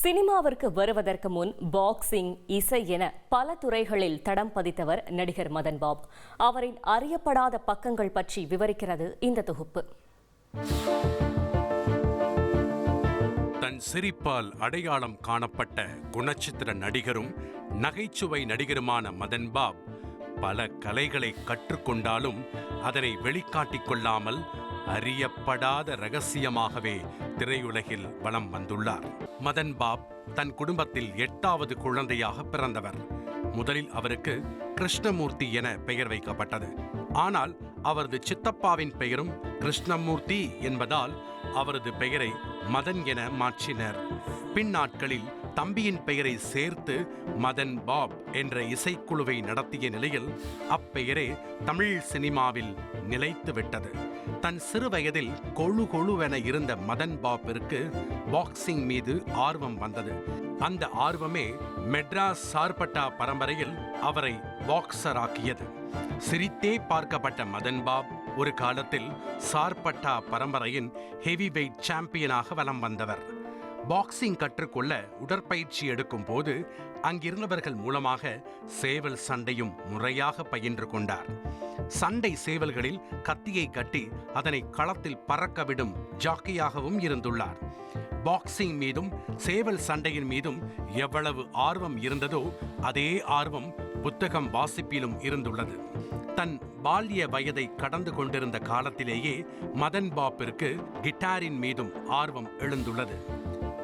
சினிமாவிற்கு வருவதற்கு முன் பாக்ஸிங், இசை என பல துறைகளில் தடம் பதித்தவர் நடிகர் மதன் பாப். அவரின் அறியப்படாத பக்கங்கள் பற்றி விவரிக்கிறது இந்த தொகுப்பு. தன் சிரிப்பால் அடையாளம் காணப்பட்ட குணச்சித்திர நடிகரும் நகைச்சுவை நடிகருமான மதன் பாப் பல கலைகளை கற்றுக்கொண்டாலும் அதனை வெளிக்காட்டிக் கொள்ளாமல் அறியப்படாத ரகசியமாகவே திரையுலகில் வலம் வந்துள்ளார். மதன் பாப் தன் குடும்பத்தில் 8வது குழந்தையாக பிறந்தவர். முதலில் அவருக்கு கிருஷ்ணமூர்த்தி என பெயர் வைக்கப்பட்டது. ஆனால் அவரது சித்தப்பாவின் பெயரும் கிருஷ்ணமூர்த்தி என்பதால் அவரது பெயரை மதன் என மாற்றினர். பின்னாட்களில் தம்பியின் பெயரை சேர்த்து மதன் பாப் என்ற இசைக்குழுவை நடத்திய நிலையில் அப்பெயரே தமிழ் சினிமாவில் நிலைத்துவிட்டது. தன் சிறு வயதில் கொழுவென இருந்த மதன் பாப்பிற்கு பாக்ஸிங் மீது ஆர்வம் வந்தது. அந்த ஆர்வமே மெட்ராஸ் சார்பட்டா பரம்பரையில் அவரை பாக்ஸர் ஆக்கியது. சிரித்தே பார்க்கப்பட்ட மதன் பாப் ஒரு காலத்தில் சார்பட்டா பரம்பரையின் ஹெவி வெயிட் சாம்பியனாக வலம் வந்தவர். பாக்ஸிங் கற்றுக்கொள்ள உடற்பயிற்சி எடுக்கும் போது அங்கிருந்தவர்கள் மூலமாக சேவல் சண்டையும் முறையாக பயின்று கொண்டார். சண்டை சேவல்களில் கத்தியை கட்டி அதனை களத்தில் பறக்கவிடும் ஜாக்கியாகவும் இருந்துள்ளார். பாக்ஸிங் மீதும் சேவல் சண்டையின் மீதும் எவ்வளவு ஆர்வம் இருந்ததோ அதே ஆர்வம் புத்தகம் வாசிப்பிலும் இருந்துள்ளது. தன் பால்ய வயதை கடந்து கொண்டிருந்த காலத்திலேயே மதன் பாப்பிற்கு கிட்டாரின் மீதும் ஆர்வம் எழுந்துள்ளது.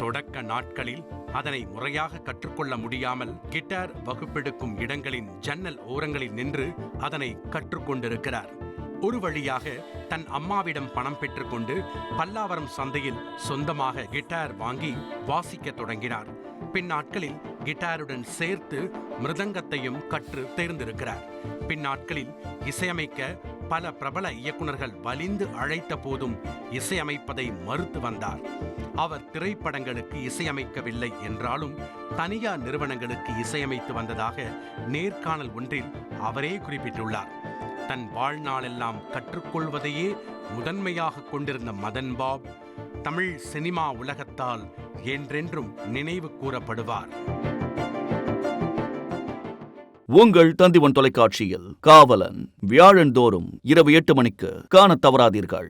தொடக்க நாட்களில் அதனை முறையாக கற்றுக்கொள்ள முடியாமல் கிட்டார் வகுப்பெடுக்கும் இடங்களின் ஜன்னல் ஓரங்களில் நின்று அதனை கற்றுக்கொண்டிருக்கிறார். ஒரு வழியாக தன் அம்மாவிடம் பணம் பெற்றுக்கொண்டு பல்லாவரம் சந்தையில் சொந்தமாக கிட்டார் வாங்கி வாசிக்க தொடங்கினார். பின்னாட்களில் கிட்டாருடன் சேர்த்து மிருதங்கத்தையும் கற்று தேர்ந்திருக்கிறார். பின்னாட்களில் இசையமைக்க பல பிரபல இயக்குநர்கள் வலிந்து அழைத்த போதும் இசையமைப்பதை மறுத்து வந்தார். அவர் திரைப்படங்களுக்கு இசையமைக்கவில்லை என்றாலும் தனியார் நிறுவனங்களுக்கு இசையமைத்து வந்ததாக நேர்காணல் ஒன்றில் அவரே குறிப்பிட்டுள்ளார். தன் வாழ்நாளெல்லாம் கற்றுக்கொள்வதையே முதன்மையாக கொண்டிருந்த மதன் பாப் தமிழ் சினிமா உலகத்தால் என்றென்றும் நினைவு கூறப்படுவார். உங்கள் தந்திவன் தொலைக்காட்சியில் காவலன் வியாழந்தோறும் இரவு 8 மணிக்கு காணத் தவறாதீர்கள்.